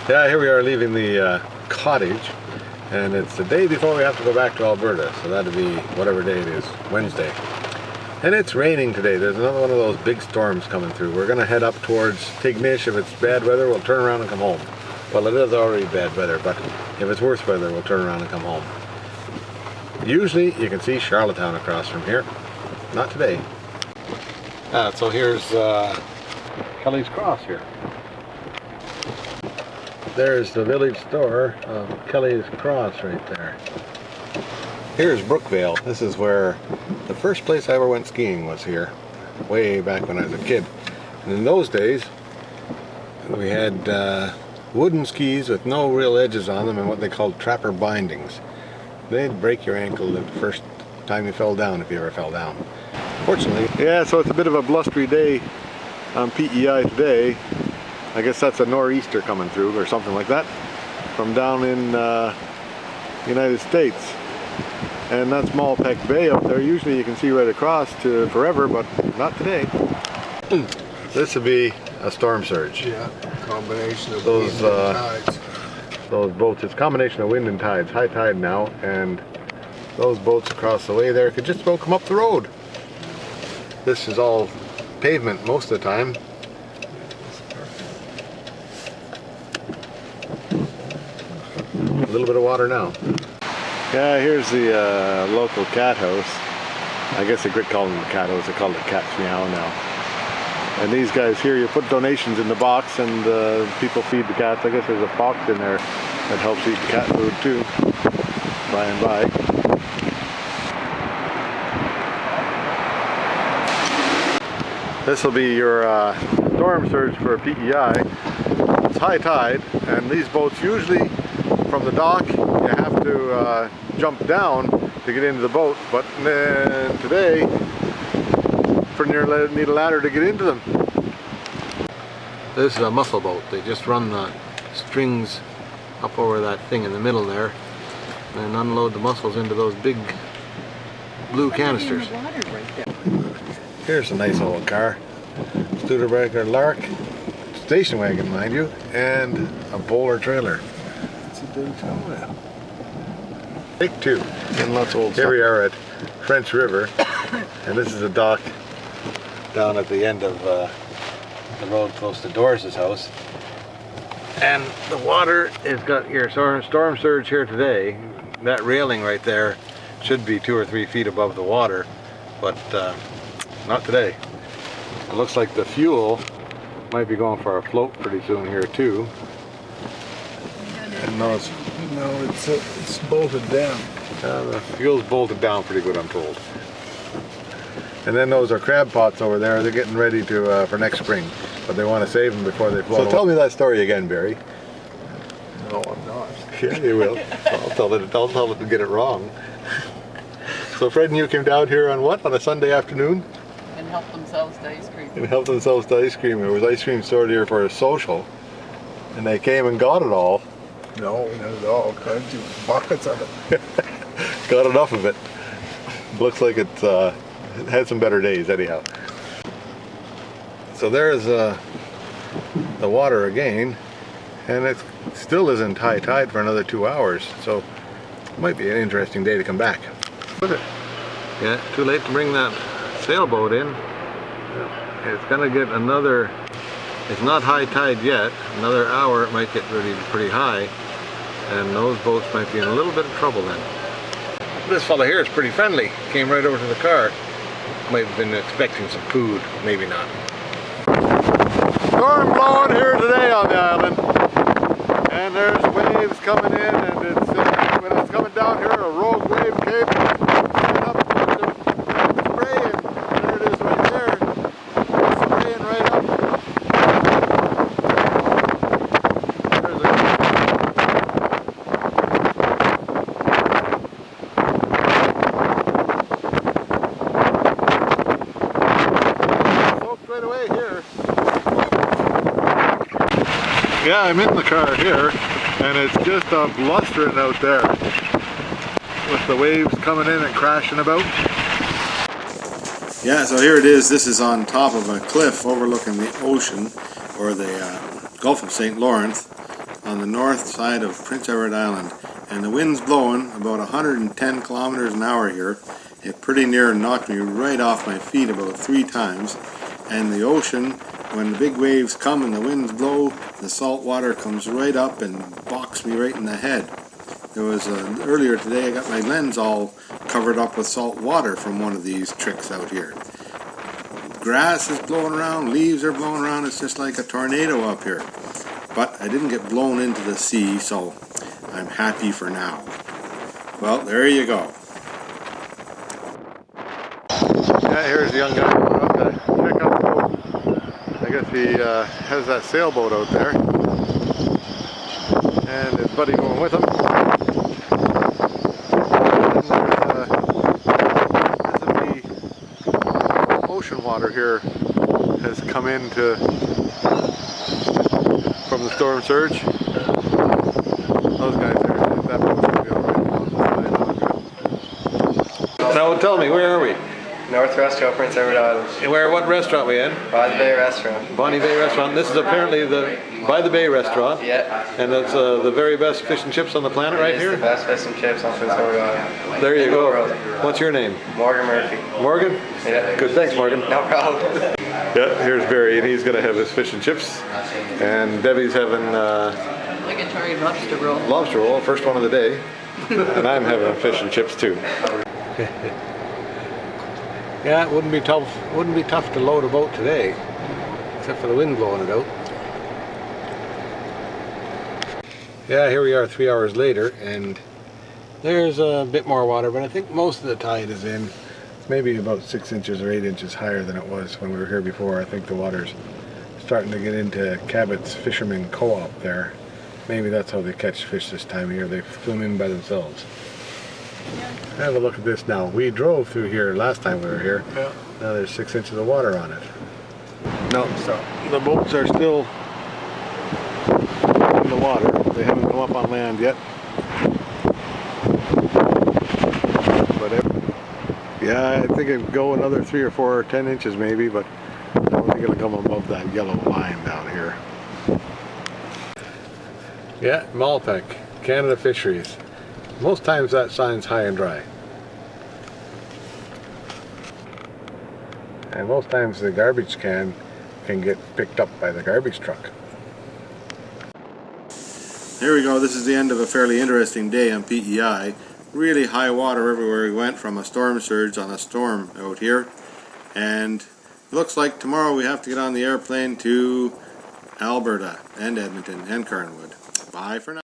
Yeah, here we are leaving the cottage, and it's the day before we have to go back to Alberta, so that'll be whatever day it is, Wednesday. And it's raining today. There's another one of those big storms coming through. We're going to head up towards Tignish. If it's bad weather, we'll turn around and come home. Well, it is already bad weather, but if it's worse weather, we'll turn around and come home. Usually, you can see Charlottetown across from here. Not today. So here's Kelly's Cross here. There's the village store of Kelly's Cross right there. Here's Brookvale. This is where the first place I ever went skiing was here, way back when I was a kid. And in those days, we had wooden skis with no real edges on them and what they called trapper bindings. They'd break your ankle the first time you fell down, if you ever fell down. Fortunately, yeah, so it's a bit of a blustery day on PEI today. I guess that's a nor'easter coming through or something like that from down in the United States. And that's Malpeque Bay up there. Usually you can see right across to forever, but not today. This would be a storm surge. Yeah, combination of wind and tides. Those boats, it's a combination of wind and tides. High tide now, and those boats across the way there could just about come up the road. This is all pavement most of the time. A little bit of water now. Yeah, here's the local cat house. I guess they quit calling it the cat house, they call it Cat's Meow now. And these guys here, you put donations in the box and people feed the cats. I guess there's a fox in there that helps eat the cat food too, by and by. This will be your storm surge for PEI. It's high tide, and these boats usually from the dock, you have to jump down to get into the boat, but today, you need a ladder to get into them. This is a mussel boat. They just run the strings up over that thing in the middle there and unload the mussels into those big blue canisters. Here's a nice old car. Studebaker Lark, station wagon mind you, and a bowler trailer. Take two. And lots of old stuff. Here we are at French River, and this is a dock down at the end of the road close to Doris's house. And the water has got your storm surge here today. That railing right there should be 2 or 3 feet above the water, but not today. It looks like the fuel might be going for a float pretty soon here too. And no, it's bolted down. The fuel's bolted down pretty good, I'm told. And then those are crab pots over there. They're getting ready to for next spring, but they want to save them before they float. So tell me that story again, Barry. No, I'm not. Yeah, you will. I'll tell it to get it wrong. So Fred and you came down here on what? On a Sunday afternoon? And helped themselves to ice cream. And helped themselves to ice cream. There was ice cream stored here for a social, and they came and got it all. No, not at all. Couldn't do buckets of it. Got enough of it. Looks like it had some better days anyhow. So there's the water again, and it still isn't high tide for another 2 hours, so it might be an interesting day to come back. With it. Yeah, too late to bring that sailboat in. It's gonna get another, it's not high tide yet, another hour it might get pretty high, and those boats might be in a little bit of trouble then. This fella here is pretty friendly. Came right over to the car. Might have been expecting some food, maybe not. Storm blowing here today on the island, and there's waves coming in, and it's when it's coming down here, a rogue wave came up towards it, spraying. There it is right there. It's spraying right up. Yeah, I'm in the car here, and it's just a blustering out there with the waves coming in and crashing about. Yeah, so here it is. This is on top of a cliff overlooking the ocean, or the Gulf of St. Lawrence, on the north side of Prince Edward Island, and the wind's blowing about 110 kilometers an hour here. It pretty near knocked me right off my feet about 3 times. And the ocean, when the big waves come and the winds blow, the salt water comes right up and boxed me right in the head. There was earlier today I got my lens all covered up with salt water from one of these tricks out here. Grass is blowing around, leaves are blowing around, it's just like a tornado up here. But I didn't get blown into the sea, so I'm happy for now. Well, there you go. Yeah, here's the young guy going up to check out the boat. I guess he has that sailboat out there. And his buddy going with him. The ocean water here has come into from the storm surge. Those guys there, that boat's going to be all right. Now tell me, where are we? North Restaurant, Prince Edward Island. What restaurant we in? By the Bay Restaurant. Bonnie Bay Restaurant. This is apparently the By the Bay Restaurant. Yeah. And it's the very best fish and chips on the planet right here? It's the best fish and chips on Prince Edward Island. There you go. What's your name? Morgan Murphy. Morgan? Yeah. Good, thanks Morgan. No problem. Yeah, here's Barry and he's going to have his fish and chips. And Debbie's having Obligatory lobster roll. lobster roll, first one of the day. And I'm having fish and chips too. Yeah, it wouldn't be tough to load a boat today, except for the wind blowing it out. Yeah, here we are 3 hours later, and there's a bit more water, but I think most of the tide is in. It's maybe about 6 inches or 8 inches higher than it was when we were here before. I think the water's starting to get into Cabot's Fisherman Co-op there. Maybe that's how they catch fish this time of year. They swim in by themselves. Have a look at this now. We drove through here last time we were here. Yeah. Now there's 6 inches of water on it. No, so the boats are still in the water. They haven't come up on land yet. But yeah, I think it'd go another 3 or 4 or 10 inches maybe, but I don't think it'll come above that yellow line down here. Yeah, Malpeck, Canada Fisheries. Most times that sign's high and dry. And most times the garbage can get picked up by the garbage truck. There we go, this is the end of a fairly interesting day on PEI. Really high water everywhere we went from a storm surge on a storm out here. And it looks like tomorrow we have to get on the airplane to Alberta and Edmonton and Kernwood. Bye for now.